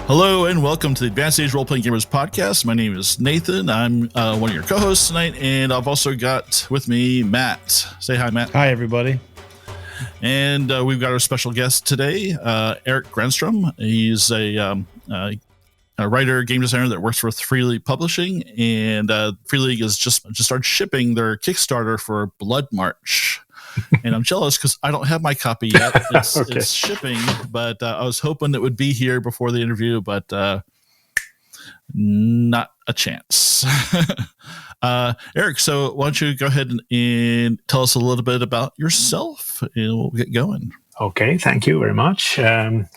Hello and welcome to the Advanced Age Role Playing Gamers podcast. My name is Nathan. I'm one of your co-hosts tonight, and I've also got with me Matt. Say hi, Matt. Hi, everybody. And we've got our special guest today, Erik Granström. He's a writer, game designer that works with Free League Publishing, and Free League has just started shipping their Kickstarter for Blood March. And I'm jealous because I don't have my copy yet. It's, Okay. It's shipping, but I was hoping it would be here before the interview, but not a chance. Erik, so why don't you go ahead and tell us a little bit about yourself, and we'll get going. Okay, thank you very much. I'm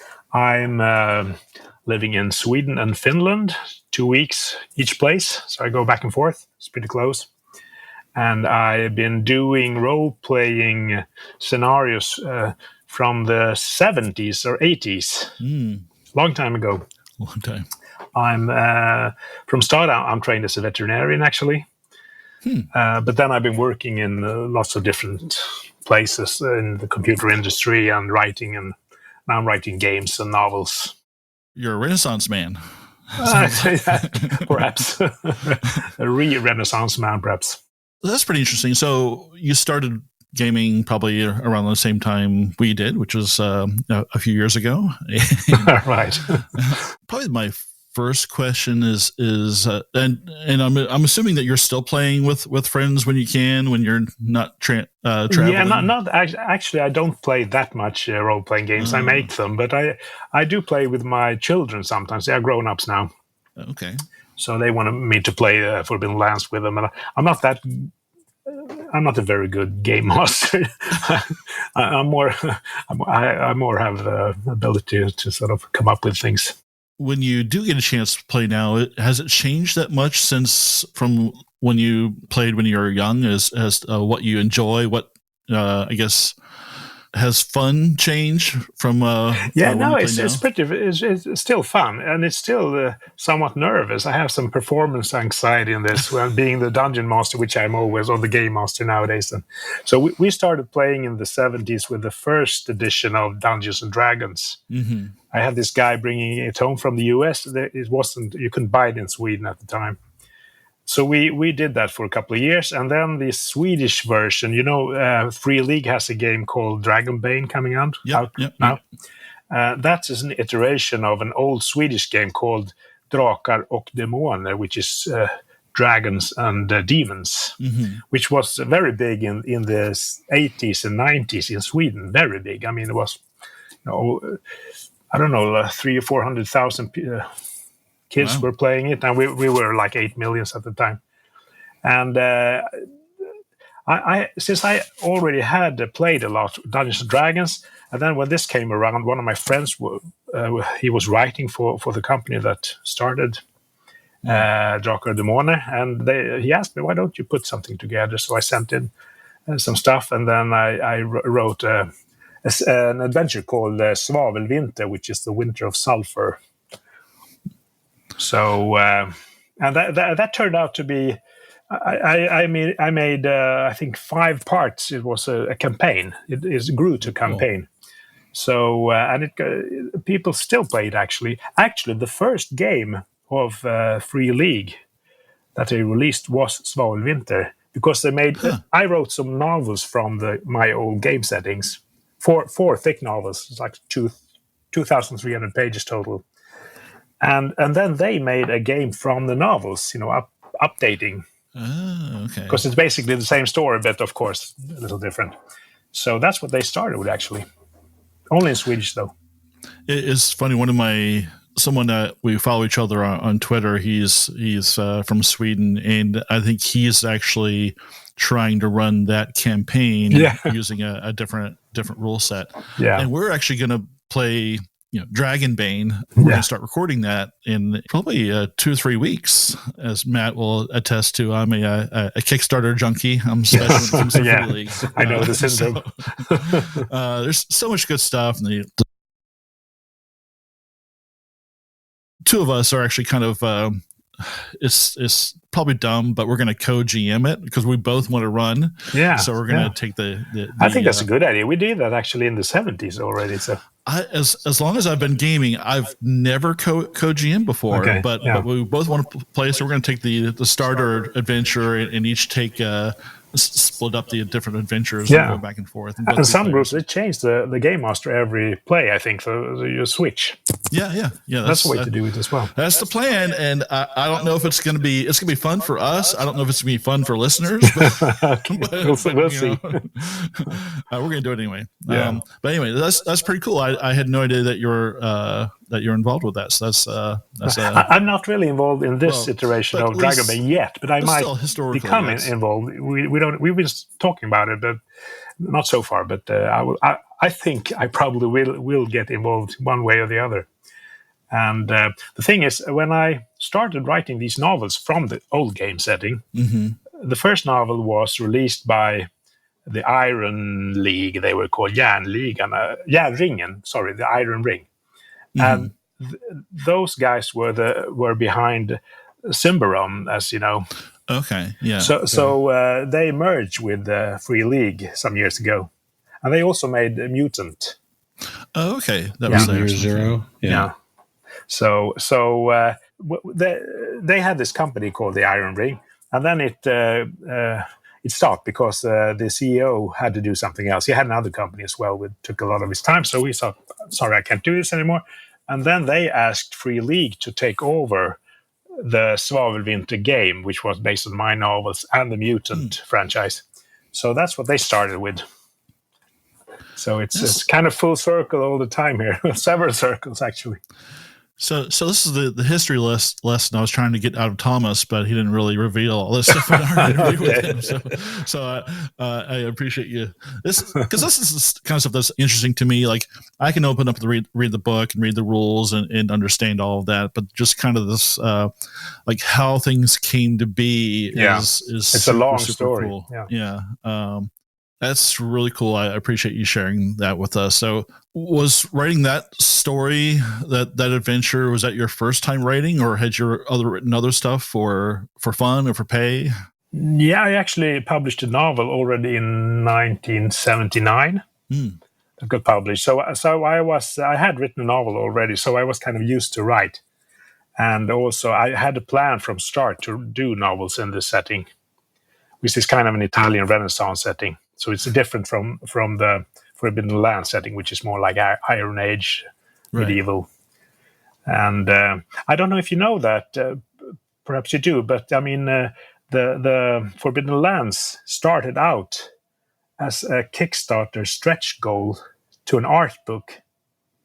living in Sweden and Finland, 2 weeks each place, so I go back and forth. It's pretty close. And I've been doing role-playing scenarios from the 70s or 80s. Long time ago. Long time. I'm from start. I'm trained as a veterinarian, actually. But then I've been working in lots of different places in the computer industry and writing, and now I'm writing games and novels. You're a Renaissance man. Perhaps. A re-Renaissance man, perhaps. That's pretty interesting. So you started gaming probably around the same time we did, which was a few years ago. Right. Probably my first question is and I'm assuming that you're still playing with friends when you can, when you're not traveling. Yeah, not actually. I don't play that much role playing games. I make them, but I do play with my children sometimes. They are grown ups now. Okay. So they wanted me to play Forbidden Lands with them, and I'm not a very good game master. I more have the ability to sort of come up with things. When you do get a chance to play now, has it changed that much since from when you played when you were young? As what you enjoy, what I guess has fun changed from? It's still fun, and it's still somewhat nervous. I have some performance anxiety in this, well, being the dungeon master, which I'm always, or the game master nowadays. And so we started playing in the 70s with the first edition of Dungeons and Dragons. Mm-hmm. I had this guy bringing it home from the US. You couldn't buy it in Sweden at the time. So we did that for a couple of years, and then the Swedish version, Free League has a game called Dragonbane coming out now. That is an iteration of an old Swedish game called Drakar och Demoner, which is dragons and demons, which was very big in the 80s and 90s in Sweden. Very big. I mean, it was, 300,000 or 400,000 kids were playing it, and we were like 8 million at the time. And I since I already had played a lot Dungeons and Dragons, and then when this came around, one of my friends he was writing for the company that started Drakar Demoner, and he asked me, why don't you put something together? So I sent in some stuff, and then I wrote an adventure called Svavelvinter, which is the winter of sulfur. So and that turned out to be. I made I think 5 parts. It was a campaign. It grew to campaign. So and people still play it. Actually, the first game of Free League that they released was Svavelvinter, because they made. I wrote some novels from my old game settings. 4 thick novels. It's like 2,300 pages total. And then they made a game from the novels, updating. Oh, okay. Because it's basically the same story, but of course a little different. So that's what they started with, actually. Only in Swedish, though. It's funny. Someone that we follow each other on Twitter. He's from Sweden, and I think he's actually trying to run that campaign using a different rule set. Yeah, and we're actually going to play. Dragonbane. We're going to start recording that in probably 2 or 3 weeks, as Matt will attest to. I'm a Kickstarter junkie. I'm special when it comes to Free League. I know the syndrome. There's so much good stuff. And the 2 of us are actually kind of it's probably dumb, but we're going to co-GM it because we both want to run. Yeah. So we're going to take the I think that's a good idea. We did that actually in the 70s already. So as long as I've been gaming, I've never co-GM before. Okay, But we both want to play, so we're going to take the starter adventure and each take split up the different adventures and go back and forth. And some groups they change the game master every play. I think so. You switch. Yeah. That's the way to do it as well. That's the plan, and I don't know if it's going to be fun for us. I don't know if it's going to be fun for listeners. But, we'll see. We're going to do it anyway. Yeah. But anyway, that's pretty cool. I had no idea that you're involved with that. So that's. I'm not really involved in this iteration of Dragonbane yet, but I might become involved. We've been talking about it, but not so far. But I think I probably will get involved one way or the other. And the thing is, when I started writing these novels from the old game setting, the first novel was released by the Iron League. They were called Järn League and the Iron Ring. And those guys were behind Symbaroum, as you know. Okay, yeah. So they merged with Free League some years ago, and they also made Mutant. Oh, okay, that was Year Zero. Yeah. So they had this company called the Iron Ring, and then it stopped because the CEO had to do something else. He had another company as well, which took a lot of his time. So we thought, sorry, I can't do this anymore. And then they asked Free League to take over the Svavelvinter game, which was based on my novels and the Mutant franchise. So that's what they started with. So it's kind of full circle all the time here, several circles actually. So this is the history lesson I was trying to get out of Thomas, but he didn't really reveal all this stuff in our interview with him. So I appreciate you because this is the kind of stuff that's interesting to me. Like I can open up read the book and read the rules and understand all of that, but just kind of this like how things came to be is it's super, a long super story. Cool. Yeah. That's really cool. I appreciate you sharing that with us. So was writing that story, that adventure, was that your first time writing, or had you written other stuff for fun or for pay? Yeah, I actually published a novel already in 1979. It got published. So I had written a novel already, so I was kind of used to write. And also I had a plan from start to do novels in this setting, which is kind of an Italian Renaissance setting. So it's different from the Forbidden Land setting, which is more like Iron Age, medieval. And I don't know if you know that. Perhaps you do, but I mean, the Forbidden Lands started out as a Kickstarter stretch goal to an art book.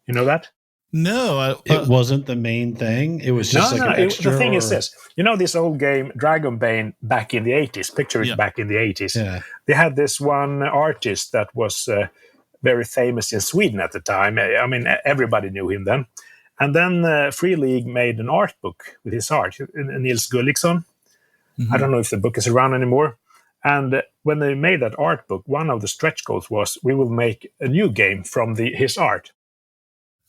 You know that? No, it wasn't the main thing. It was just an extra. The thing is this: you know this old game Dragonbane back in the 80s. Picture it back in the 80s. Yeah. They had this one artist that was very famous in Sweden at the time. I mean, everybody knew him then. And then Free League made an art book with his art, Nils Gulliksson. I don't know if the book is around anymore. And when they made that art book, one of the stretch goals was we will make a new game from his art.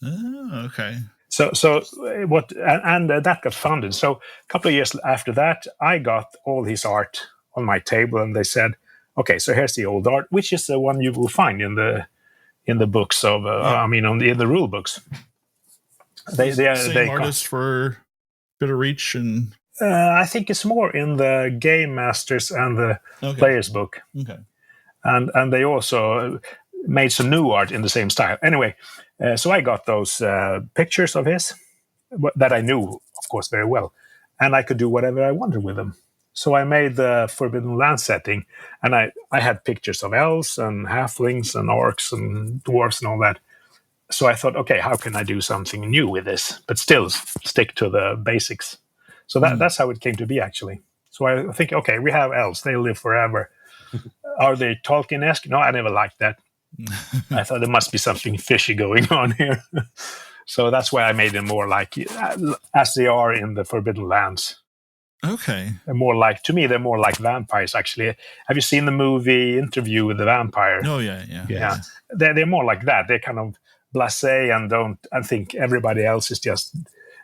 Oh, okay. So that got funded. So a couple of years after that, I got all his art on my table, and they said, "Okay, so here's the old art, which is the one you will find in the books of, in the rule books." Same artists for Bit of Reach and. I think it's more in the Game Masters and the Players book. Okay. And they also made some new art in the same style. Anyway, so I got those pictures of his that I knew, of course, very well. And I could do whatever I wanted with them. So I made the Forbidden Land setting, and I had pictures of elves and halflings and orcs and dwarves and all that. So I thought, okay, how can I do something new with this, but still stick to the basics? So that's how it came to be, actually. So I think, okay, we have elves. They live forever. Are they Tolkien-esque? No, I never liked that. I thought there must be something fishy going on here. So that's why I made them more like, as they are in the Forbidden Lands. Okay. They're more like, to me, they're more like vampires, actually. Have you seen the movie Interview with the Vampire? Oh, yeah. They're more like that. They're kind of blasé and I think everybody else is just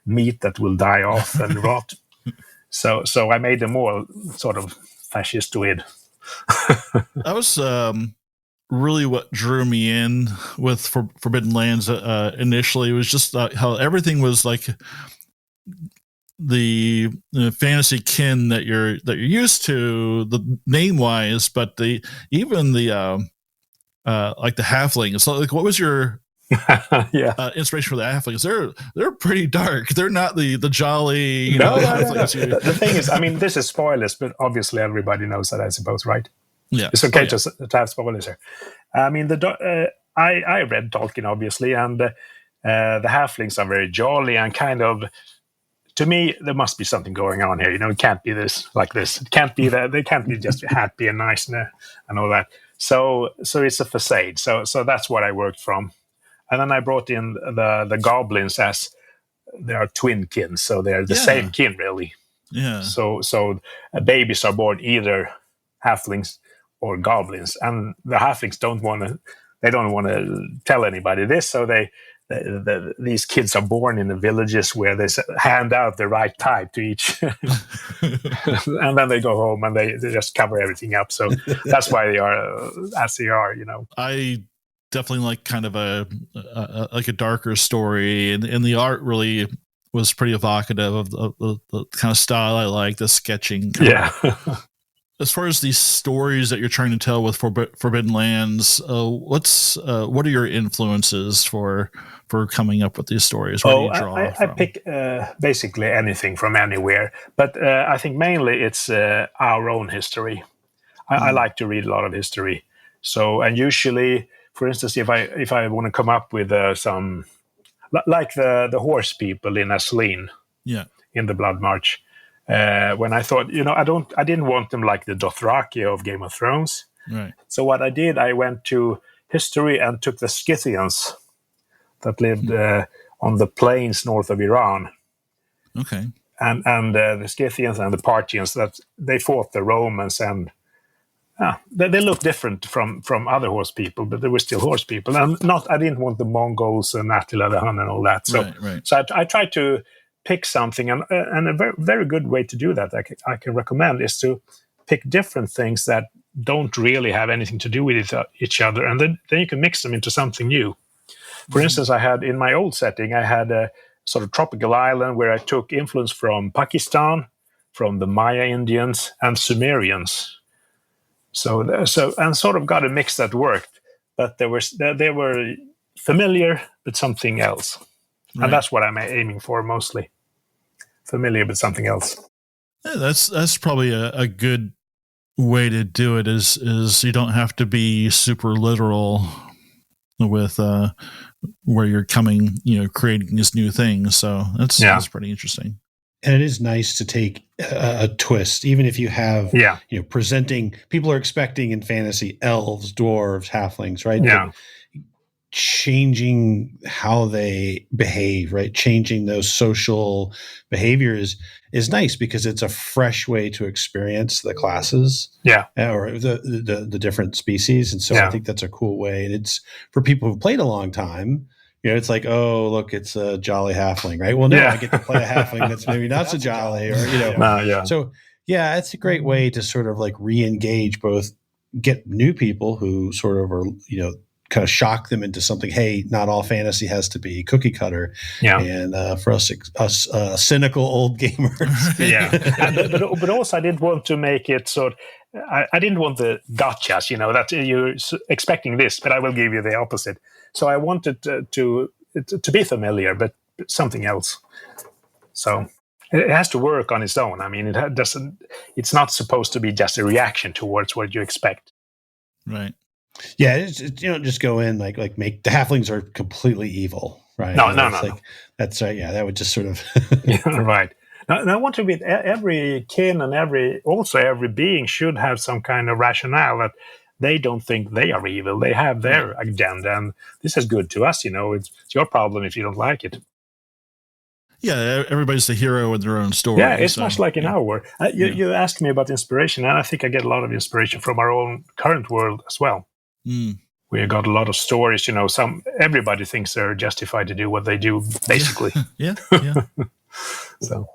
meat that will die off and rot. So I made them all sort of fascistoid. That was really what drew me in with Forbidden Lands initially. It was just how everything was like the fantasy kin that you're used to, the name wise, but even the like the halflings. So like, what was your inspiration for the halflings? They're pretty dark. They're not the jolly halflings. No. The thing is, I mean, this is spoilers, but obviously everybody knows that, I suppose, right? Yeah, it's okay to have spoilers here. I mean, I read Tolkien, obviously, and the halflings are very jolly and kind of. To me, there must be something going on here. It can't be like this. It can't be that. They can't be just happy and nice and all that. So it's a facade. So that's what I worked from, and then I brought in the goblins as they are twin kin, so they're the same kin, really. Yeah. So babies are born either halflings or goblins, and the halflings don't want to tell anybody this, so these kids are born in the villages where they hand out the right type to each, and then they go home and they just cover everything up. So that's why they are as they are. I definitely like kind of a darker story, and the art really was pretty evocative of the kind of style I like, the sketching. As far as these stories that you're trying to tell with Forbidden Lands, what are your influences for coming up with these stories? Where do you draw I pick basically anything from anywhere, but I think mainly it's our own history. I like to read a lot of history. So, and usually, for instance, if I want to come up with some, like the horse people in Aslin, in the Blood March. When I thought, I didn't want them like the Dothraki of Game of Thrones. Right. So what I did, I went to history and took the Scythians that lived on the plains north of Iran. Okay. And the Scythians and the Parthians, that they fought the Romans, and they looked different from other horse people, but they were still horse people. And I didn't want the Mongols and Attila the Hun and all that. So, right. So I tried to pick something, and a very, very good way to do that I can recommend is to pick different things that don't really have anything to do with each other, and then you can mix them into something new. For instance, I had in my old setting, I had a sort of tropical island where I took influence from Pakistan, from the Maya Indians and Sumerians. So and sort of got a mix that worked, but they were familiar but something else. Right. And that's what I'm aiming for mostly. Familiar with something else. Yeah, that's probably a good way to do it. Is you don't have to be super literal with where you're coming, creating these new things. So that's pretty interesting. And it is nice to take a twist, even if you have, presenting. People are expecting in fantasy elves, dwarves, halflings, right? Yeah. But changing how they behave, right? Changing those social behaviors is nice because it's a fresh way to experience the classes, or the different species. And so I think that's a cool way. And it's for people who've played a long time. It's like, oh, look, it's a jolly halfling, right? Well, no, I get to play a halfling that's maybe not so jolly, or So it's a great way to sort of like re-engage, both get new people who sort of are, kind of shock them into something. Hey, not all fantasy has to be cookie cutter. And for us cynical old gamers. But also I didn't want to make it so. I didn't want the gotchas, that you're expecting this, but I will give you the opposite. So I wanted to be familiar, but something else. So it has to work on its own. I mean, it doesn't. It's not supposed to be just a reaction towards what you expect. Right. Yeah, it's just go in like make the halflings are completely evil, right? No. That's right. Yeah, that would just sort of right. Now, I want to be every kin and every being should have some kind of rationale that they don't think they are evil. They have their agenda, and this is good to us. It's your problem if you don't like it. Yeah, everybody's the hero in their own story. Yeah, it's much like in our world. You asked me about inspiration, and I think I get a lot of inspiration from our own current world as well. We got a lot of stories. Everybody thinks they're justified to do what they do, basically. Yeah. So.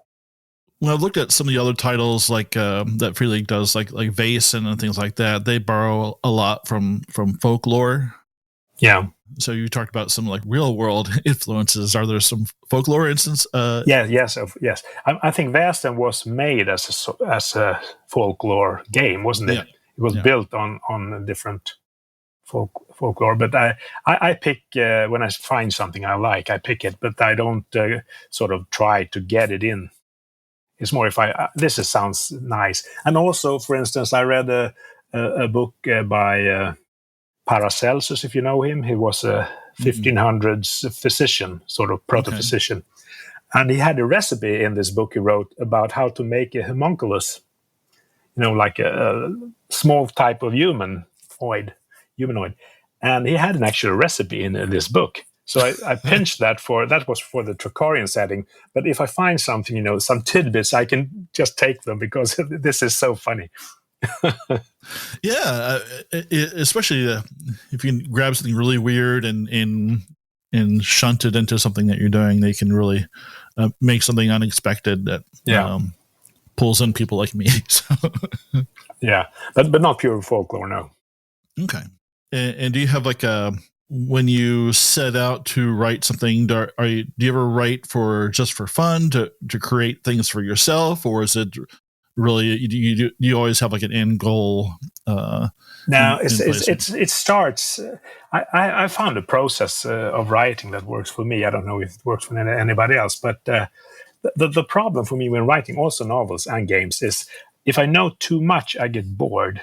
When I've looked at some of the other titles like that Free League does, like Vaesen and things like that, they borrow a lot from folklore. Yeah. So you talked about some like real world influences. Are there some folklore instances? Yes. I think Vaesen was made as a folklore game, wasn't it? Yeah. It was built on a different folklore. But I pick when I find something I like, I pick it, but I don't sort of try to get it in. It's more if this sounds nice. And also, for instance, I read a book by Paracelsus, if you know him. He was a 1500s physician, sort of proto-physician. Okay. And he had a recipe in this book he wrote about how to make a homunculus, like a small type of humanoid. And he had an actual recipe in this book. So I pinched that was for the Tricarian setting. But if I find something, some tidbits, I can just take them because this is so funny. Yeah, especially if you can grab something really weird and shunt it into something that you're doing, they can really make something unexpected that pulls in people like me. So. Yeah, but not pure folklore, no. Okay. And do you have like when you set out to write something, do you ever write just for fun to create things for yourself, or is it really you always have like an end goal? Now it starts. I found a process of writing that works for me. I don't know if it works for anybody else, but the problem for me when writing also novels and games is if I know too much, I get bored.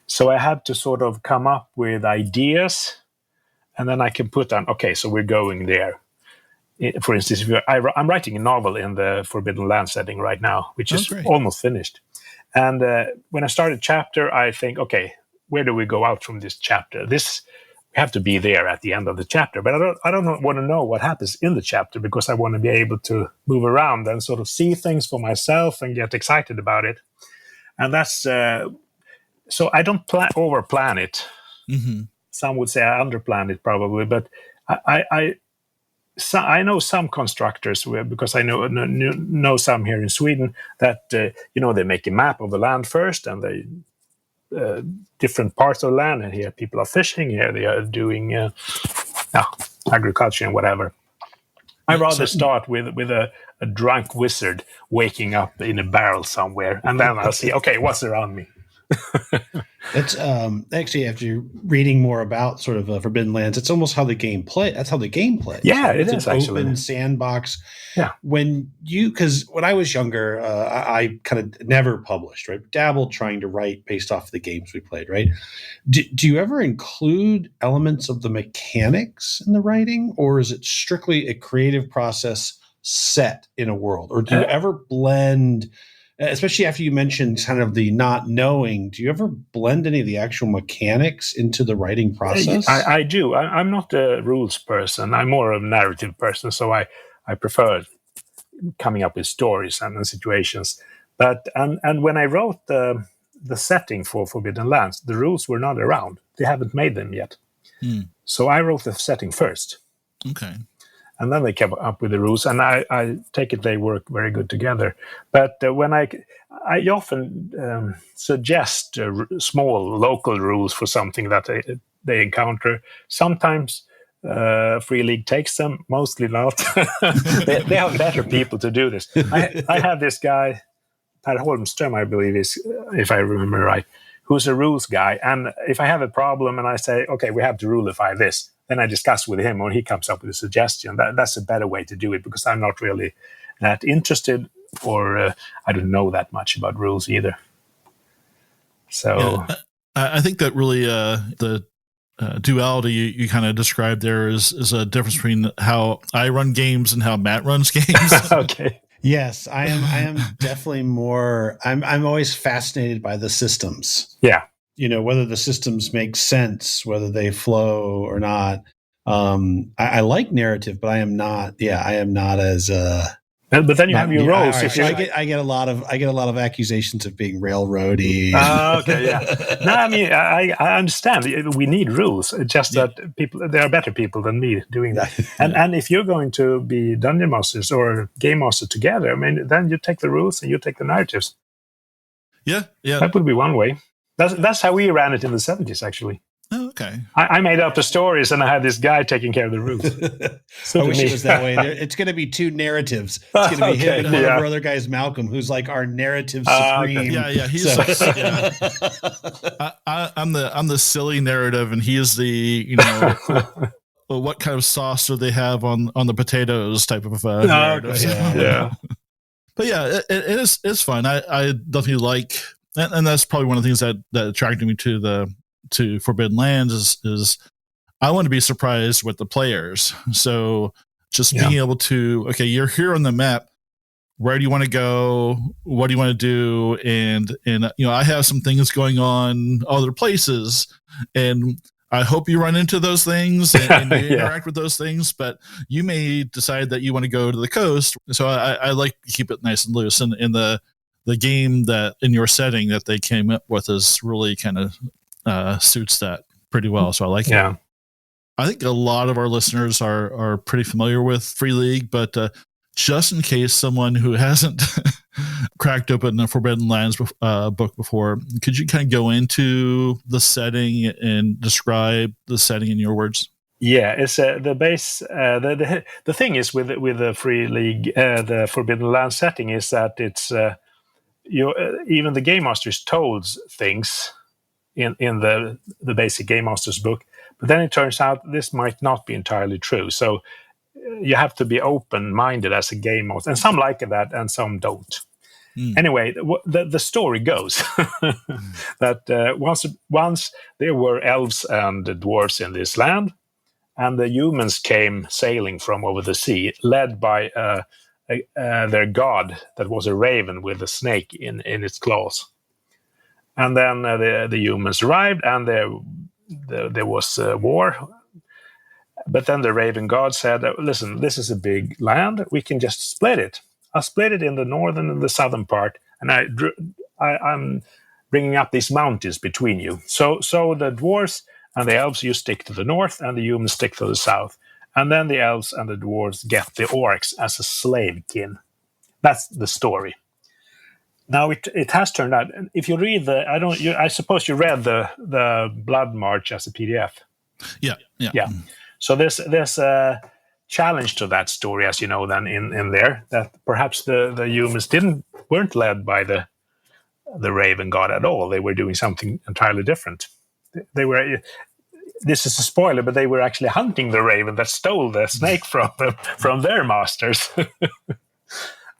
So I have to sort of come up with ideas, and then I can put down, okay, so we're going there. For instance, I'm writing a novel in the Forbidden Land setting right now, which is almost finished. And when I start a chapter, I think, okay, where do we go out from this chapter? We have to be there at the end of the chapter. But I don't want to know what happens in the chapter because I want to be able to move around and sort of see things for myself and get excited about it. And that's... So I don't over-plan it. Mm-hmm. Some would say I under-plan it probably, but I know some constructors because I know some here in Sweden that they make a map of the land first, and they different parts of the land. And here people are fishing. Here they are doing agriculture and whatever. I rather start with a drunk wizard waking up in a barrel somewhere, and then I'll see, okay, what's around me. That's actually, after reading more about sort of Forbidden Lands, it's almost how the game plays. That's how the game plays. Yeah, right? it is an actually open sandbox. Yeah. Because when I was younger, I kind of never published, right? Dabbled trying to write based off the games we played, right? Do you ever include elements of the mechanics in the writing, or is it strictly a creative process set in a world, or do you ever blend? Especially after you mentioned kind of the not knowing, do you ever blend any of the actual mechanics into the writing process? I do. I'm not a rules person. I'm more of a narrative person. So I prefer coming up with stories and situations. But and when I wrote the setting for Forbidden Lands, the rules were not around. They haven't made them yet. So I wrote the setting first. Okay. And then they came up with the rules, and I take it they work very good together. But when I often suggest small local rules for something that they encounter. Sometimes Free League takes them, mostly not. they have better people to do this. I have this guy, Per Holmström, I believe is, if I remember right, who's a rules guy. And if I have a problem and I say, okay, we have to rulify this, then I discuss with him, or he comes up with a suggestion. That's a better way to do it, because I'm not really that interested, or I don't know that much about rules either. So yeah, I think that really the duality you kind of described there is a difference between how I run games and how Matt runs games. Okay. Yes, I am definitely more. I'm always fascinated by the systems. Yeah. Whether the systems make sense, whether they flow or not. I like narrative, but I am not. Yeah, I am not as But then you have your roles. I get a lot of accusations of being railroady. Okay, yeah. No, I mean I understand. We need rules. Just that there are better people than me doing that. And if you're going to be dungeon masters or game master together, I mean, then you take the rules and you take the narratives. Yeah. That would be one way. That's how we ran it in the 70s, actually. Oh, okay. I made up the stories, and I had this guy taking care of the rules. I wish it was that way. It's going to be two narratives. It's going to be him and one of our other guys, Malcolm, who's like our narrative supreme. Yeah. He's I'm the silly narrative, and he is the well, what kind of sauce do they have on the potatoes type of narrative. Yeah. But yeah, it's fun. I definitely like, and that's probably one of the things that attracted me to Forbidden Lands is I want to be surprised with the players. So just being able to, okay, you're here on the map. Where do you want to go? What do you want to do? And I have some things going on other places, and I hope you run into those things and you interact with those things, but you may decide that you want to go to the coast. So I like to keep it nice and loose. And in the game that in your setting that they came up with is really kind of suits that pretty well. So I like it. I think a lot of our listeners are pretty familiar with Free League, but just in case someone who hasn't cracked open the Forbidden Lands book before, could you kind of go into the setting and describe the setting in your words? Yeah, it's the base. The thing is with the Free League, the Forbidden Lands setting is that it's even the Game Masters told things in the basic Game Masters book, but then it turns out this might not be entirely true. So you have to be open-minded as a game master, and some like that and some don't. Anyway, the story goes that once there were elves and dwarves in this land, and the humans came sailing from over the sea, led by their god that was a raven with a snake in its claws. And then the humans arrived, and there was war. But then the Raven God said, listen, this is a big land. We can just split it. I'll split it in the northern and the southern part. And I'm bringing up these mountains between you. So the dwarves and the elves, you stick to the north, and the humans stick to the south. And then the elves and the dwarves get the orcs as a slave kin. That's the story. Now it has turned out. If you read I suppose you read the Blood March as a PDF. Yeah. So there's a challenge to that story, as you know, then in there, that perhaps the humans weren't led by the Raven God at all. They were doing something entirely different. This is a spoiler, but they were actually hunting the raven that stole the snake from their masters.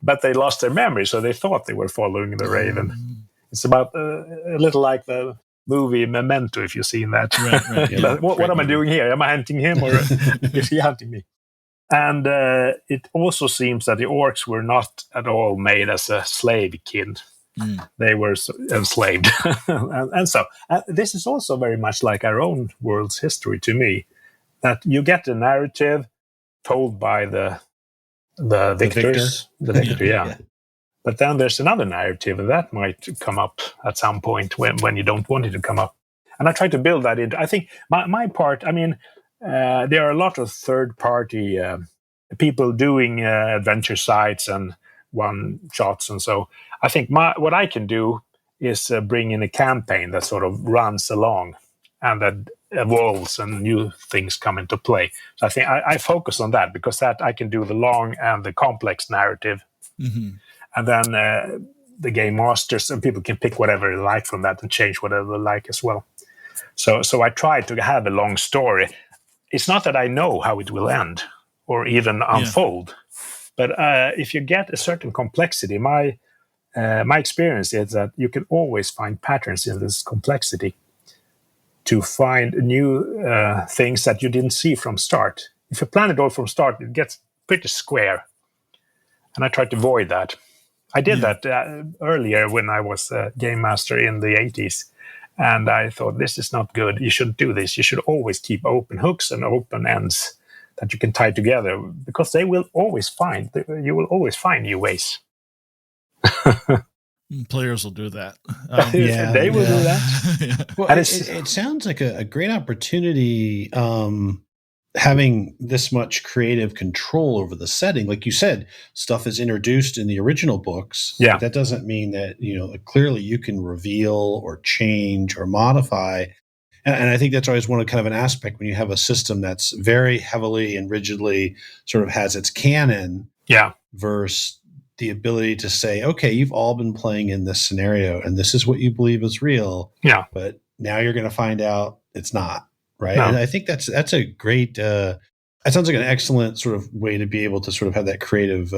But they lost their memory, so they thought they were following the raven. It's about a little like the movie Memento, if you've seen that. Right, yeah. What am I doing here? Am I hunting him, or is he hunting me? And it also seems that the orcs were not at all made as a slave kin. They were enslaved. and so this is also very much like our own world's history to me, that you get the narrative told by the victors. The victor, yeah. But then there's another narrative, and that might come up at some point when you don't want it to come up. And I try to build that in. I think my part, I mean, there are a lot of third-party people doing adventure sites and one-shots, and so I think what I can do is bring in a campaign that sort of runs along and that evolves and new things come into play. So I think I focus on that, because that I can do the long and the complex narrative. Mm-hmm. And then the game masters and people can pick whatever they like from that and change whatever they like as well. So I try to have a long story. It's not that I know how it will end or even unfold, but if you get a certain complexity, my experience is that you can always find patterns in this complexity to find new things that you didn't see from start. If you plan it all from start, it gets pretty square. And I try to avoid that. I did that earlier when I was a game master in the 80s. And I thought, this is not good. You shouldn't do this. You should always keep open hooks and open ends that you can tie together, because you will always find new ways. Players will do that. They will do that. Yeah. Well, and it sounds like a great opportunity, having this much creative control over the setting. Like you said, stuff is introduced in the original books. Yeah. That doesn't mean that, clearly you can reveal or change or modify. And I think that's always one of kind of an aspect when you have a system that's very heavily and rigidly sort of has its canon. Yeah. Versus the ability to say, okay, you've all been playing in this scenario and this is what you believe is real. Yeah. But now you're going to find out it's not, right? No. And I think that's a great, it sounds like an excellent sort of way to be able to sort of have that creative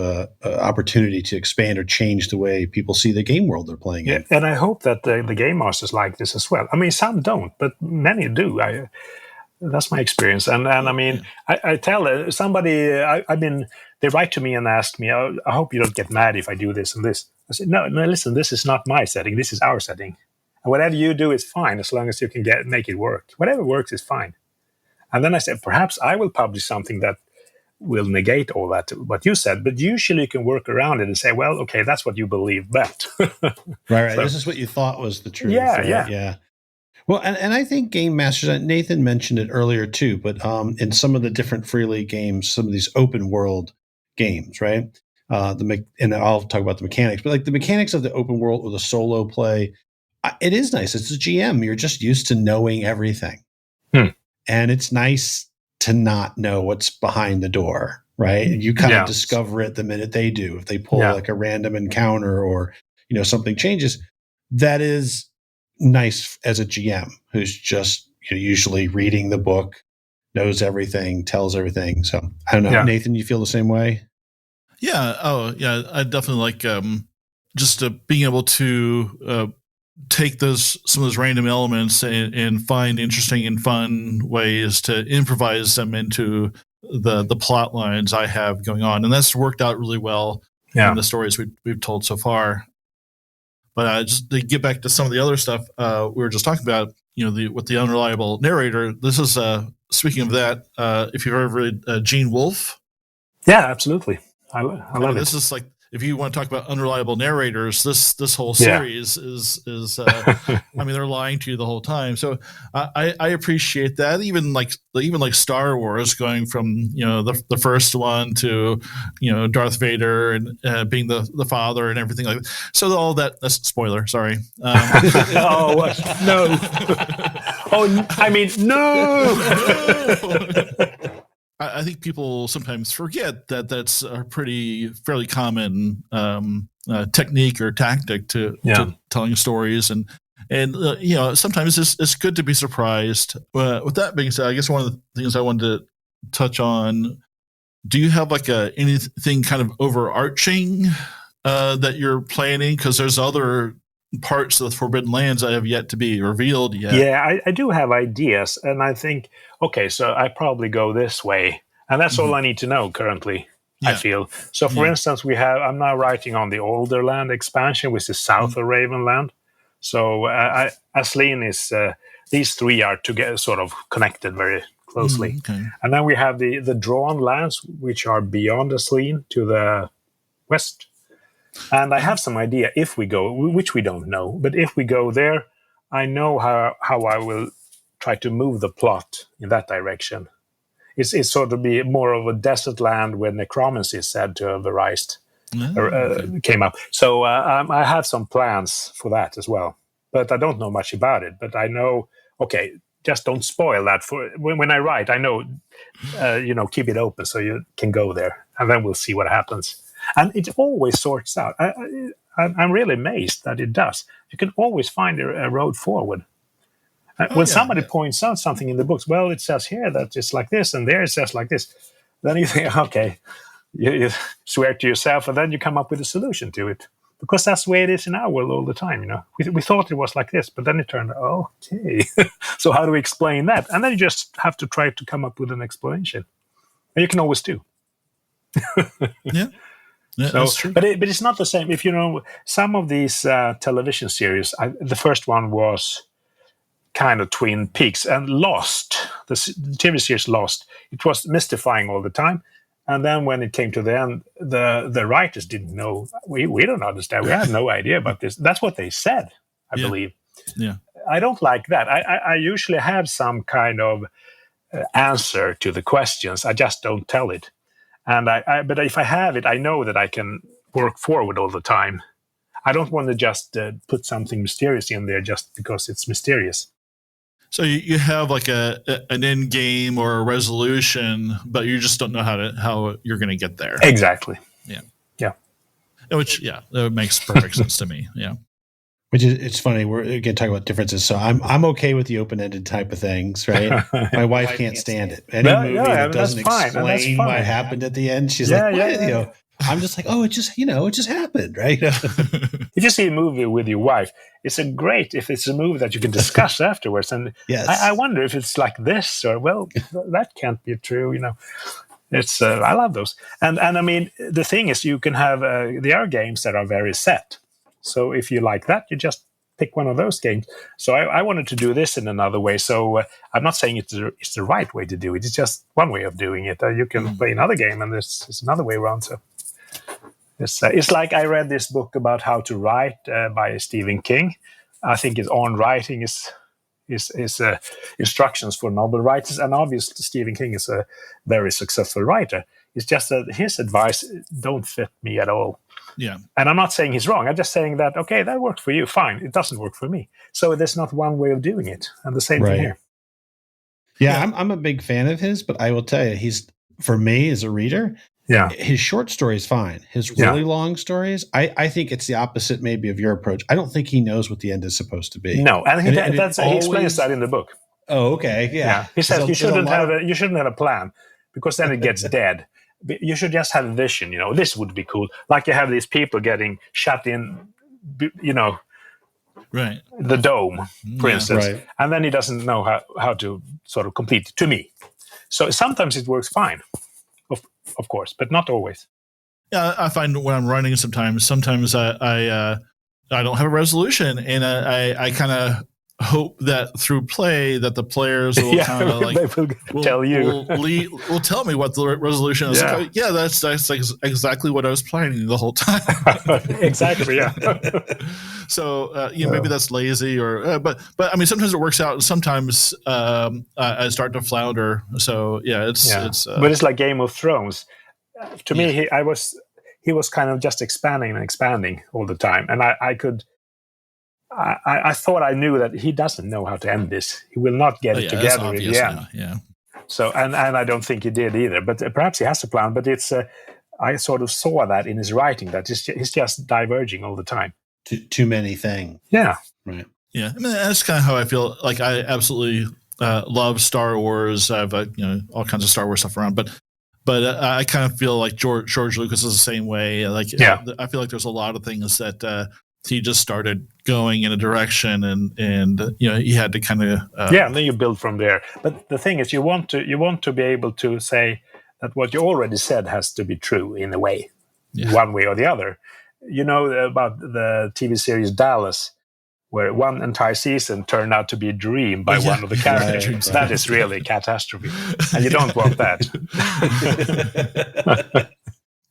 opportunity to expand or change the way people see the game world they're playing in. And I hope that the game masters like this as well. I mean, some don't, but many do. That's my experience. And I mean, I tell somebody, they write to me and ask me, I hope you don't get mad if I do this and this. I said, no, listen, this is not my setting. This is our setting. And whatever you do is fine, as long as you can make it work. Whatever works is fine. And then I said, perhaps I will publish something that will negate all that, what you said. But usually you can work around it and say, well, okay, that's what you believe, but. Right. So, this is what you thought was the truth. Yeah, right? yeah. Well, and I think game masters, Nathan mentioned it earlier too, but in some of the different Free League games, some of these open world games, right? And I'll talk about the mechanics, but like the mechanics of the open world or the solo play, it is nice. It's a GM. You're just used to knowing everything. And it's nice to not know what's behind the door, right? And you kind of discover it the minute they do. If they pull like a random encounter or, something changes, that is nice as a GM who's just usually reading the book, knows everything, tells everything. So I don't know. Yeah. Nathan, you feel the same way? Yeah. Oh, yeah. I definitely like just being able to take some of those random elements and find interesting and fun ways to improvise them into the plot lines I have going on, and that's worked out really well in the stories we've told so far. But just to get back to some of the other stuff we were just talking about, with the unreliable narrator. This is speaking of that. If you've ever read Gene Wolfe, yeah, absolutely. I love it. This is like, if you want to talk about unreliable narrators, this whole series is I mean, they're lying to you the whole time. So I appreciate that. Even like Star Wars, going from the first one to Darth Vader and being the father and everything like that. So all that's spoiler. Sorry. Oh no! Oh, I mean no. I think people sometimes forget that that's a fairly common technique or tactic to telling stories, and sometimes it's good to be surprised. With that being said, I guess one of the things I wanted to touch on: do you have like anything kind of overarching that you're planning? Because there's other parts of the Forbidden Lands that have yet to be revealed yet. Yeah, I do have ideas, and I think, okay, so I probably go this way, and that's all I need to know currently, I feel. So, for instance, I'm now writing on the Older Land expansion, which is south of Ravenland. So, Asleen is, these three are together, sort of connected very closely. And then we have the Drawn Lands, which are beyond Asleen to the west. And I have some idea if we go, which we don't know, but if we go there, I know how I will try to move the plot in that direction. It's sort of be more of a desert land where necromancy is said to have arisen, came up. So I have some plans for that as well, but I don't know much about it. But I know, okay, just don't spoil that for when I write. I know, keep it open so you can go there, and then we'll see what happens. And it always sorts out. I'm really amazed that it does. You can always find a road forward. When somebody points out something in the books, well, it says here that it's like this, and there it says like this. Then you think, okay, you swear to yourself, and then you come up with a solution to it. Because that's the way it is in our world all the time, We thought it was like this, but then it turned out, okay. So how do we explain that? And then you just have to try to come up with an explanation. And you can always do. Yeah, that's true. But it's not the same. If some of these television series, the first one was kind of Twin Peaks, and Lost. the TV series lost. It was mystifying all the time. And then when it came to the end, the writers didn't know. We don't understand. We had no idea about this. That's what they said, I believe. Yeah. I don't like that. I usually have some kind of answer to the questions. I just don't tell it. And but if I have it, I know that I can work forward all the time. I don't want to just put something mysterious in there just because it's mysterious. So you have like an end game or a resolution, but you just don't know how you're going to get there. Exactly. Yeah. Yeah. Which that makes perfect sense to me. Yeah. Which is, it's funny. We're again talking about differences. So I'm okay with the open-ended type of things, right? My wife can't stand it. Any movie that doesn't explain what happened at the end, she's like, what? You know, I'm just like, oh, it just happened, right? If you see a movie with your wife, it's great if it's a movie that you can discuss afterwards. And yes. I wonder if it's like this or, well, that can't be true, you know. It's I love those. And I mean, the thing is, you can have, there are games that are very set. So if you like that, you just pick one of those games. So I wanted to do this in another way. So I'm not saying it's the right way to do it. It's just one way of doing it. You can play another game, and there's another way around. So it's like I read this book about how to write by Stephen King. I think it's on writing is instructions for novel writers, and obviously Stephen King is a very successful writer. It's just that his advice don't fit me at all. Yeah. And I'm not saying he's wrong. I'm just saying that, okay, that worked for you. Fine. It doesn't work for me. So there's not one way of doing it. And the same thing here. Yeah, I'm a big fan of his, but I will tell you, for me as a reader, his short stories fine. His really long stories, I think it's the opposite maybe of your approach. I don't think he knows what the end is supposed to be. No, and he explains that in the book. Oh, okay. Yeah. He says you shouldn't have a plan, because then it gets dead. You should just have a vision, you know, this would be cool. Like you have these people getting shut in, you know, right, the dome, for instance. Right. And then he doesn't know how to sort of complete it, to me. So sometimes it works fine, of course, but not always. Yeah, I find when I'm running sometimes I don't have a resolution, and I kind of hope that through play that the players will kind of like will tell you will tell me what the resolution is. Yeah, like, that's exactly what I was planning the whole time. Exactly. Yeah. So maybe that's lazy, or but I mean sometimes it works out, and sometimes I start to flounder. So it's but it's like Game of Thrones. To me, he was kind of just expanding all the time, and I thought I knew that he doesn't know how to end this. He will not get it together in the end. Yeah. So, and I don't think he did either. But perhaps he has a plan. But it's I sort of saw that in his writing, that he's just diverging all the time. Too many things. Yeah. Right. Yeah. I mean, that's kind of how I feel. Like I absolutely love Star Wars. I have all kinds of Star Wars stuff around, but I kind of feel like George Lucas is the same way. Like I feel like there's a lot of things that he just started going in a direction, and he had to kind of and then you build from there. But the thing is, you want to be able to say that what you already said has to be true in a way, one way or the other. You know about the TV series Dallas, where one entire season turned out to be a dream by one of the characters. Right. That is really a catastrophe, and you don't want that.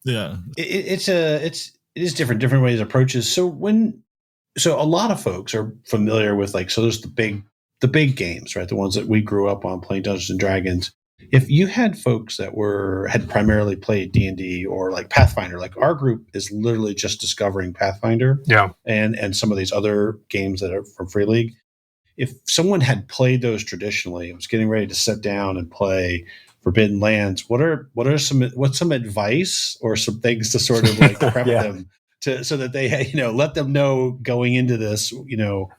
Yeah, it is different ways, approaches. So a lot of folks are familiar with there's the big games, right? The ones that we grew up on playing Dungeons and Dragons. If you had folks that had primarily played D&D or like Pathfinder, like our group is literally just discovering Pathfinder, and some of these other games that are from Free League. If someone had played those traditionally and was getting ready to sit down and play Forbidden Lands, what's some advice or some things to sort of like prep them so that they let them know going into this?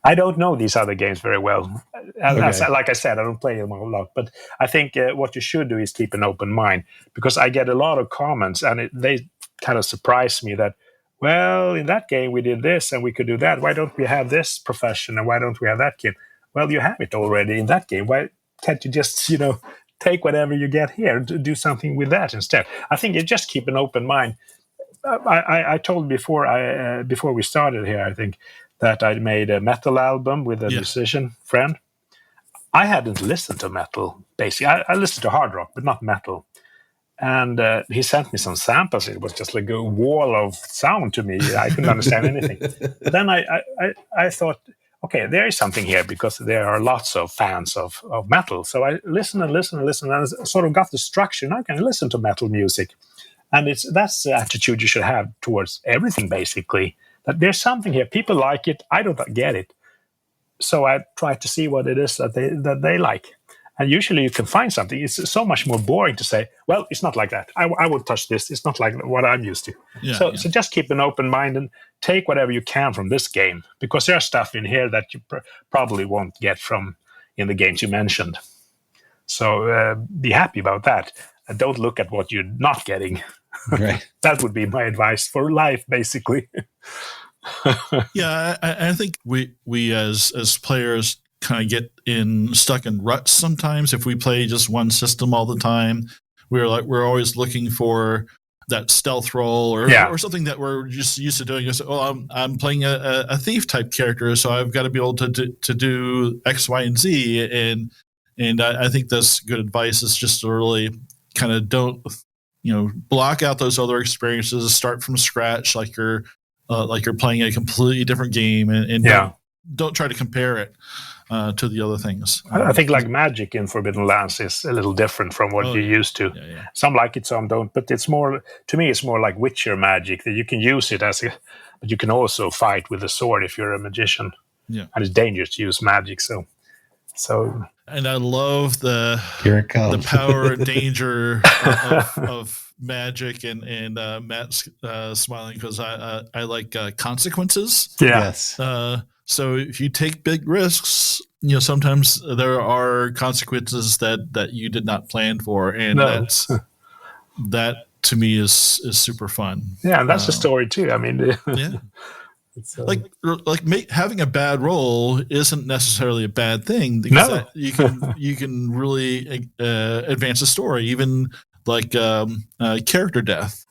I don't know these other games very well. Like I said, I don't play them a lot, but I think what you should do is keep an open mind, because I get a lot of comments, and they kind of surprise me that, well, in that game we did this and we could do that. Why don't we have this profession, and why don't we have that game? Well, you have it already in that game. Why can't you just take whatever you get here and do something with that instead? I think you just keep an open mind. I told before we started here, I think, that I made a metal album with a musician friend. I hadn't listened to metal, basically. I listened to hard rock, but not metal. And he sent me some samples. It was just like a wall of sound to me. I couldn't understand anything. But then I thought, okay, there is something here, because there are lots of fans of metal. So I listened and sort of got the structure. Now I can listen to metal music. And that's the attitude you should have towards everything, basically. That there's something here. People like it. I don't get it. So I try to see what it is that they like. And usually you can find something. It's so much more boring to say, well, it's not like that. I won't touch this. It's not like what I'm used to. So just keep an open mind and take whatever you can from this game, because there's stuff in here that you probably won't get from in the games you mentioned. So be happy about that. And don't look at what you're not getting. Right. That would be my advice for life, basically. Yeah, I think we as players kind of get stuck in ruts sometimes. If we play just one system all the time, we're always looking for that stealth roll or something that we're just used to doing. So, I'm playing a thief type character, so I've got to be able to do X, Y, and Z. And I think that's good advice. Is just to really kind of don't block out those other experiences, start from scratch, like you're playing a completely different game, and don't try to compare it to the other things. I think like Magic in Forbidden Lands is a little different from what you're used to. Yeah. Some like it, some don't. But it's more, to me, it's more like Witcher magic, that you can use it but you can also fight with a sword if you're a magician. Yeah, and it's dangerous to use magic. So. And I love here it comes. the power and danger of magic, and Matt's smiling because I like consequences. Yes. So if you take big risks, sometimes there are consequences that you did not plan for, and that to me is super fun. Yeah, and that's the story too. I mean, yeah. Having a bad roll isn't necessarily a bad thing, because you can really advance the story, even like character death.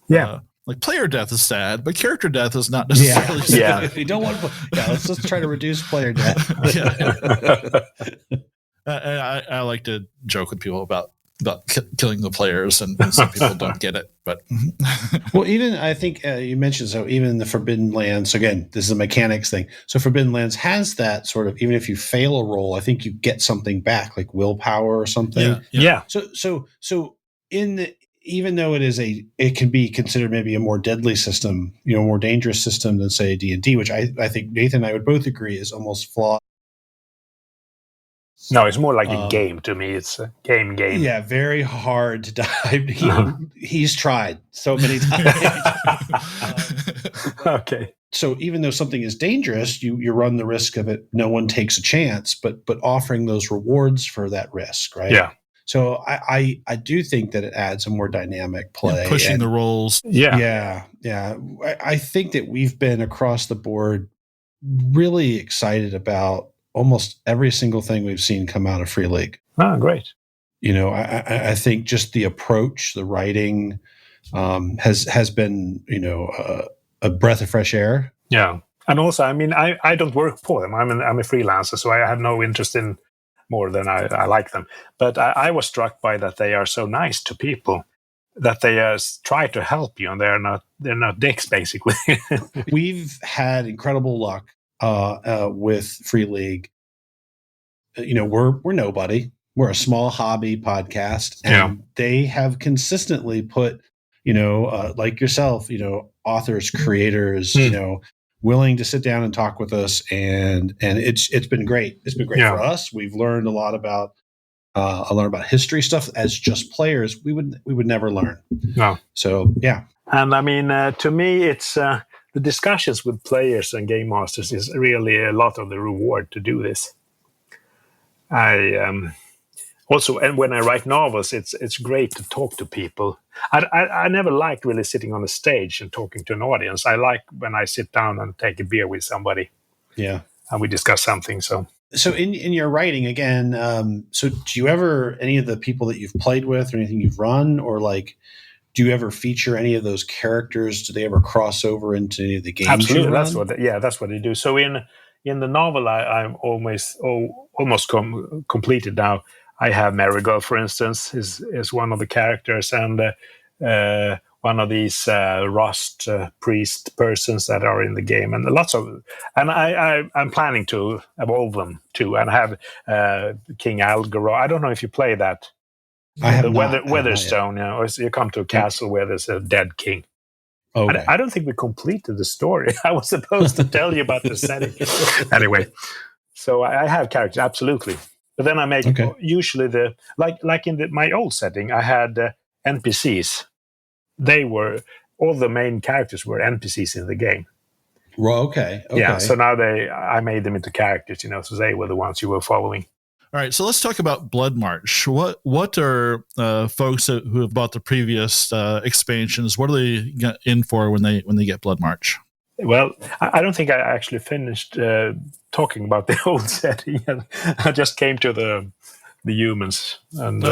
Like player death is sad, but character death is not necessarily sad. Yeah. You don't want to. Let's just try to reduce player death. I like to joke with people about killing the players, and some people don't get it. But well, even I think you mentioned, so even the Forbidden Lands. So again, this is a mechanics thing. So Forbidden Lands has that sort of, even if you fail a roll, I think you get something back, like willpower or something. Yeah. So even though it can be considered maybe a more deadly system, more dangerous system than say D&D, which I think Nathan and I would both agree is almost flawed. No, it's more like a game to me. It's a game. Yeah, very hard to dive. He's tried so many times. Okay. So even though something is dangerous, you run the risk of it. No one takes a chance, but offering those rewards for that risk, right? Yeah. So I do think that it adds a more dynamic play. Pushing the rolls. Yeah. I think that we've been across the board really excited about almost every single thing we've seen come out of Free League. Oh, great. I think just the approach, the writing has been, a breath of fresh air. Yeah. And also, I mean, I don't work for them. I'm a freelancer, so I have no interest in more than I like them. But I was struck by that they are so nice to people, that they try to help you, and they're not dicks, basically. We've had incredible luck with Free League. We're nobody. We're a small hobby podcast, and they have consistently put, like yourself, authors, creators, willing to sit down and talk with us, and it's been great. It's been great for us. We've learned a lot about history stuff as just players. We would never learn. No. So yeah. And I mean, to me, it's the discussions with players and game masters is really a lot of the reward to do this. Also, and when I write novels, it's great to talk to people. I never liked really sitting on a stage and talking to an audience. I like when I sit down and take a beer with somebody. Yeah. And we discuss something. So in your writing, again, so do you ever, any of the people that you've played with or anything you've run, or like, do you ever feature any of those characters? Do they ever cross over into any of the games? Absolutely. That's what they do. So in in the novel, I'm almost completed now. I have Marigold, for instance, is one of the characters, and one of these Rust priest persons that are in the game, and I'm planning to evolve them too, and have King Algero. I don't know if you play that. I have the not. Weatherstone, or you come to a castle where there's a dead king. Okay. I don't think we completed the story. I was supposed to tell you about the setting. Anyway, so I have characters, absolutely. But then I make usually like in my old setting, I had NPCs. All the main characters were NPCs in the game. Well, okay. Yeah, so now I made them into characters, so they were the ones you were following. All right, so let's talk about Blood March. What are folks who have bought the previous expansions? What are they in for when they get Blood March? Well, I don't think I actually finished talking about the old setting. I just came to the humans. And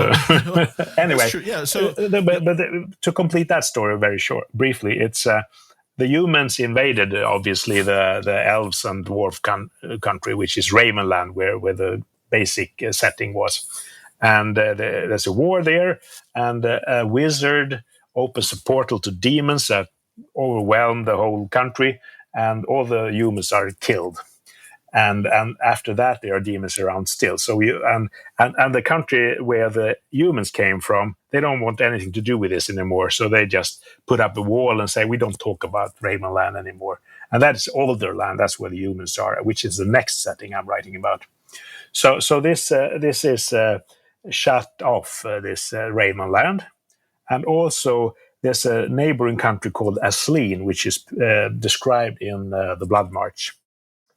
anyway, yeah. So, but to complete that story very briefly, it's the humans invaded obviously the elves and dwarf country, which is Ravenland, where the basic setting was, and there's a war there, and a wizard opens a portal to demons that overwhelm the whole country, and all the humans are killed. And after that, there are demons around still. So and the country where the humans came from, they don't want anything to do with this anymore. So they just put up a wall and say, we don't talk about Ravenland anymore. And that's Alderland. That's where the humans are, which is the next setting I'm writing about. So this is shut off, this Ravenland. And also there's a neighboring country called Asleen, which is described in the Blood March.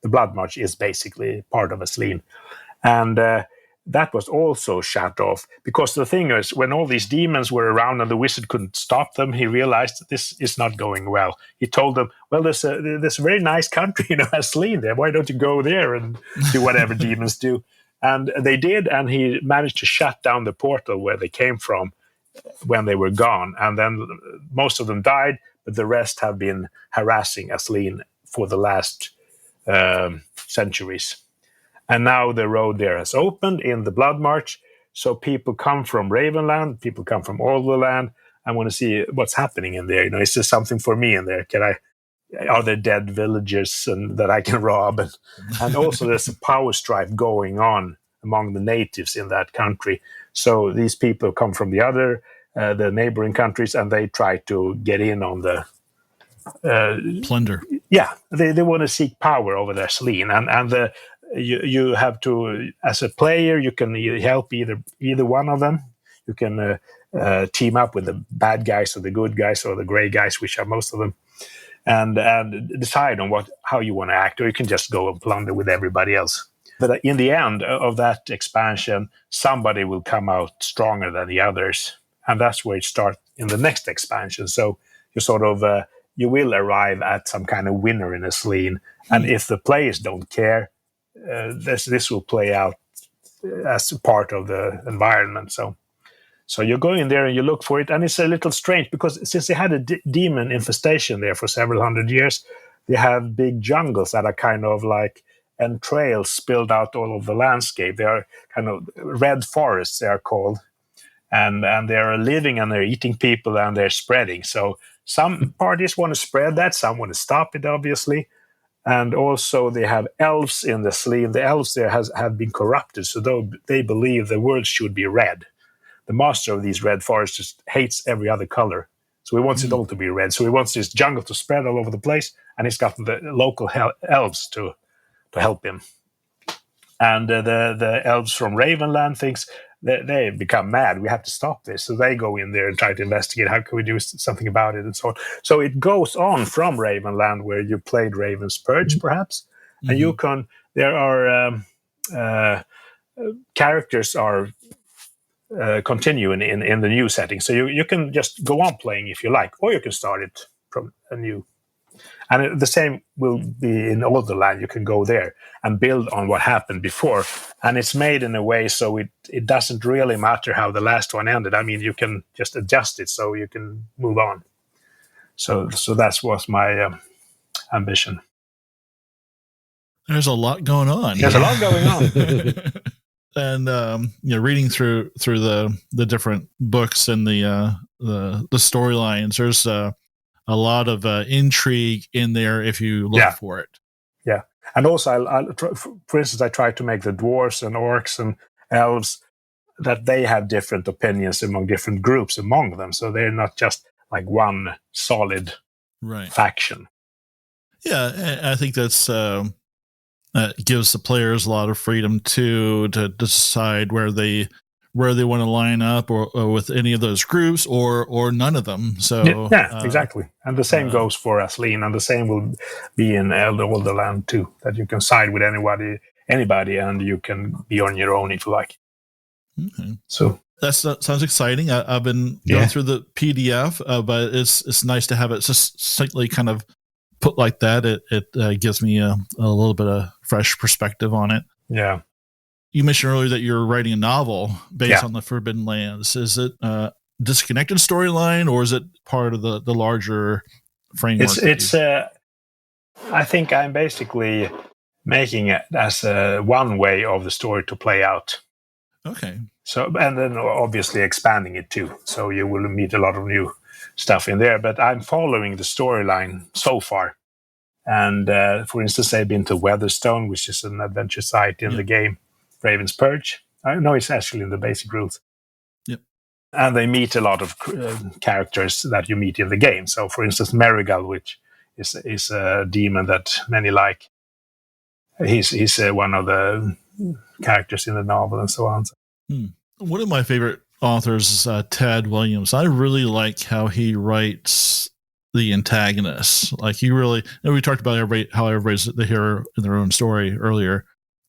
The Blood March is basically part of Asleen. And that was also shut off, because the thing is, when all these demons were around and the wizard couldn't stop them, he realized that this is not going well. He told them, well, there's a very nice country, Asleen there. Why don't you go there and do whatever demons do? And they did, and he managed to shut down the portal where they came from when they were gone. And then most of them died, but the rest have been harassing Asleen for the last centuries. And now the road there has opened in the Blood March. So people come from Ravenland, people come from Alderland. I want to see what's happening in there. Is there something for me in there? Are there dead villagers that I can rob? And also there's a power strife going on among the natives in that country. So these people come from the neighboring countries, and they try to get in on the plunder. Yeah, they want to seek power over their Asleen, and you have to, as a player, you can help either one of them. You can team up with the bad guys or the good guys or the gray guys, which are most of them, and decide on how you want to act, or you can just go and plunder with everybody else. But in the end of that expansion, somebody will come out stronger than the others, and that's where it starts in the next expansion. So you sort of you will arrive at some kind of winner in Asleen, and if the players don't care, this will play out as part of the environment. So you go in there and you look for it, and it's a little strange because since they had a demon infestation there for several hundred years, they have big jungles that are kind of like entrails spilled out all over the landscape. They are kind of red forests, they are called, and they are living and they're eating people and they're spreading. So some parties want to spread that, some want to stop it, obviously. And also they have elves in the Asleen. The elves there have been corrupted, so they believe the world should be red. The master of these red forests just hates every other color. So he wants it all to be red. So he wants this jungle to spread all over the place, and he's got the local elves to help him. And the elves from Ravenland thinks they become mad. We have to stop this. So they go in there and try to investigate how can we do something about it and so on. So it goes on from Ravenland, where you played Raven's Purge, perhaps. Mm-hmm. And there are characters are continuing in the new setting. So you can just go on playing if you like, or you can start it from a new. And the same will be in Alderland. You can go there and build on what happened before. And it's made in a way so it doesn't really matter how the last one ended. I mean, you can just adjust it so you can move on. So that was my ambition. There's a lot going on. There's a lot going on. And reading through the different books and the storylines, there's a lot of intrigue in there if you look for it. Yeah, and also, for instance, I try to make the dwarves and orcs and elves that they have different opinions among different groups among them, so they're not just like one solid faction. Yeah, I think that's. Gives the players a lot of freedom to decide where they want to line up or with any of those groups or none of them. So exactly. And the same goes for Aslin, and the same will be in Elderland too. That you can side with anybody, and you can be on your own if you like. Okay. So that sounds exciting. I've been going through the PDF, but it's nice to have it just slightly kind of put like that. It gives me a little bit of fresh perspective on it. Yeah. You mentioned earlier that you're writing a novel based on the Forbidden Lands. Is it a disconnected storyline, or is it part of the larger framework? I think I'm basically making it as one way of the story to play out. Okay. So, and then obviously expanding it too. So you will meet a lot of new stuff in there, but I'm following the storyline so far. And for instance, I've been to Weatherstone, which is an adventure site in the game, Raven's Purge. I know it's actually in the basic rules. Yep. And they meet a lot of characters that you meet in the game. So, for instance, Marigal, which is a demon that many like. He's one of the characters in the novel and so on. One of my favorite authors is Ted Williams. I really like how he writes the antagonists. Like we talked about how everybody's the hero in their own story earlier,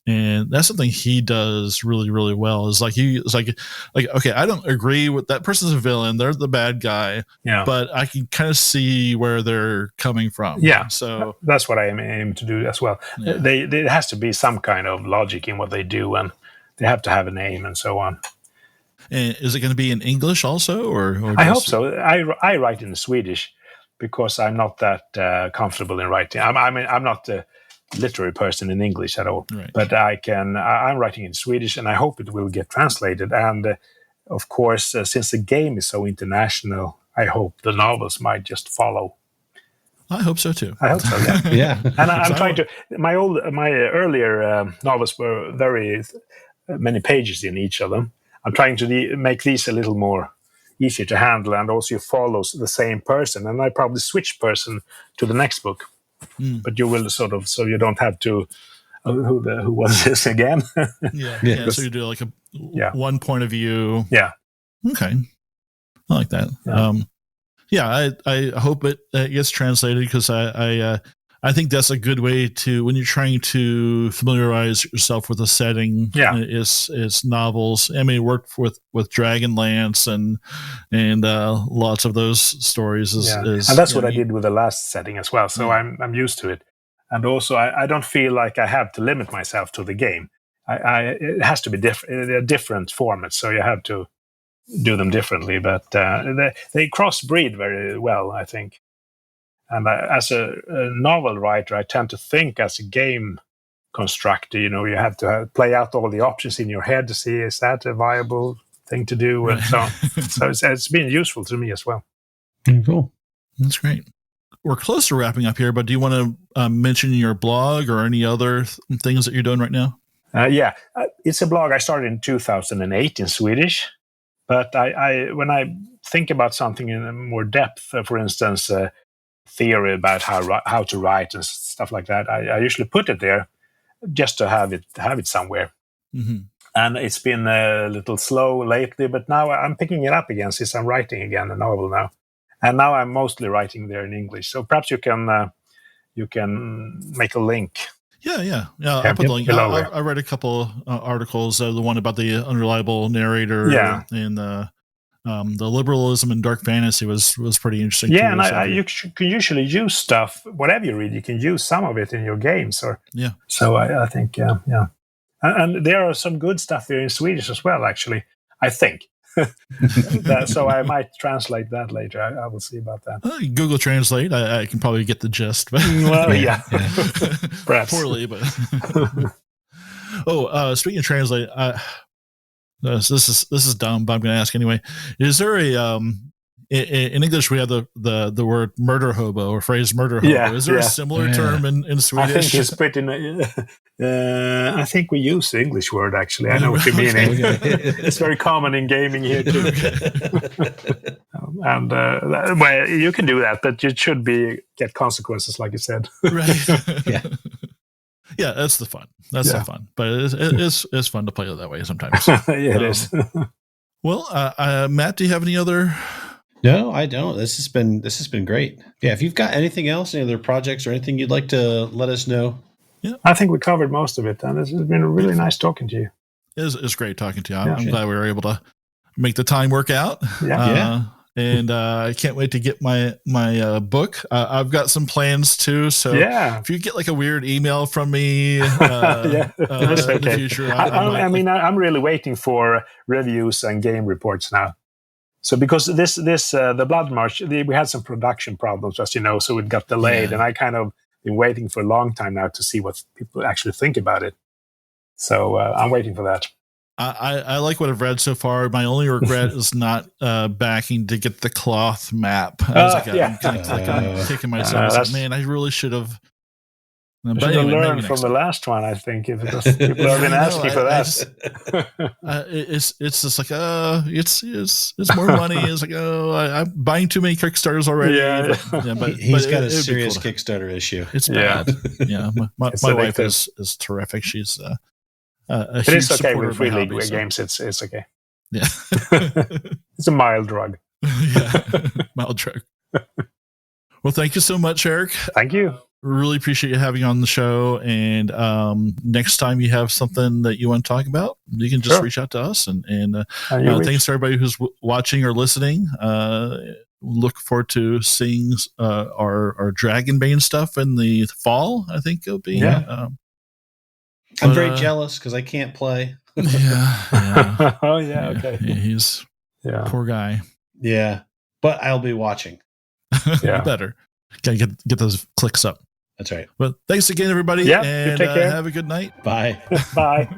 and that's something he does really, really well. Is like okay, I don't agree with that person's a villain; they're the bad guy. Yeah, but I can kind of see where they're coming from. Yeah, so that's what I aim to do as well. Yeah. There has to be some kind of logic in what they do, and they have to have a name and so on. And is it going to be in English also, or I hope so. I write in Swedish because I'm not that comfortable in writing. I'm not a literary person in English at all. Right. But I'm writing in Swedish, and I hope it will get translated. And of course, since the game is so international, I hope the novels might just follow. I hope so too. I hope so. Yeah. Yeah. And I'm trying to. My earlier novels were very many pages in each of them. I'm trying to make these a little more easier to handle, and also follows the same person. And I probably switch person to the next book, but you will sort of, so you don't have to. Who was this again? Yeah. So you do like one point of view. Yeah. Okay. I like that. Yeah. I hope it gets translated, because I think that's a good way to, when you're trying to familiarize yourself with a setting. Yeah. Is novels. I mean, it worked with Dragonlance and lots of those stories. And that's what I did with the last setting as well. So I'm used to it. And also, I don't feel like I have to limit myself to the game. It has to be different formats, so you have to do them differently. But they crossbreed very well, I think. And as a novel writer, I tend to think as a game constructor. You have to play out all the options in your head to see, is that a viable thing to do, and so on. So it's been useful to me as well. Cool. That's great. We're close to wrapping up here, but do you want to mention your blog or any other things that you're doing right now? It's a blog I started in 2008 in Swedish. But when I think about something in more depth, for instance, theory about how to write and stuff like that, I usually put it there just to have it somewhere. Mm-hmm. And it's been a little slow lately, but now I'm picking it up again since I'm writing again a novel now. And now I'm mostly writing there in English. So perhaps you can make a link. Yeah. I put the link. I read a couple articles. The one about the unreliable narrator. Yeah. And the liberalism and dark fantasy was pretty interesting. Yeah, too, and you can usually use stuff. Whatever you read, you can use some of it in your games. So I think and there are some good stuff there in Swedish as well. Actually, I think. So I might translate that later. I will see about that. Google Translate. I can probably get the gist. But well, yeah. Perhaps. Poorly, but... speaking of translate, this is dumb, but I'm going to ask anyway. Is there a in English we have the word murder hobo or phrase murder hobo? Yeah, is there a similar term in Swedish? I think it's pretty. I think we use the English word actually. I know what you mean. It's very common in gaming here too. And well, you can do that, but it should get consequences, like you said. Right. Yeah, that's the fun. That's the fun. But it's fun to play it that way sometimes. Yeah, it is. Well, Matt, do you have any other? No, I don't. This has been great. Yeah, if you've got anything else, any other projects or anything you'd like to let us know. Yeah, I think we covered most of it, and this has been really nice talking to you. It's great talking to you. I'm glad we were able to make the time work out. Yeah. And I can't wait to get my book. I've got some plans too. So if you get like a weird email from me in the future, I'm really waiting for reviews and game reports now. So because this the Blood March, we had some production problems, as you know, so it got delayed, and I kind of been waiting for a long time now to see what people actually think about it. So I'm waiting for that. I like what I've read so far. My only regret is not backing to get the cloth map. I'm kicking myself. Man, I really should have. But anyway, learn from the last one, I think. If people have been asking for that, it's just like it's more money. It's like I'm buying too many Kickstarters already. But he's got a serious Kickstarter issue. It's bad. Yeah, my wife is terrific. She's a huge it's okay supporter with free league games. It's okay. Yeah, it's a mild drug. Mild drug. Well, thank you so much, Erik. Thank you. Really appreciate you having on the show. And next time you have something that you want to talk about, you can just reach out to us. And thanks to everybody who's watching or listening. Look forward to seeing our Dragonbane stuff in the fall. I think it'll be. Yeah. I'm very jealous because I can't play. Yeah. Oh yeah. Okay. He's poor guy. Yeah, but I'll be watching. Yeah. Better. Gotta get those clicks up. That's right. Well, thanks again, everybody. Yeah. And take care. Have a good night. Bye. Bye.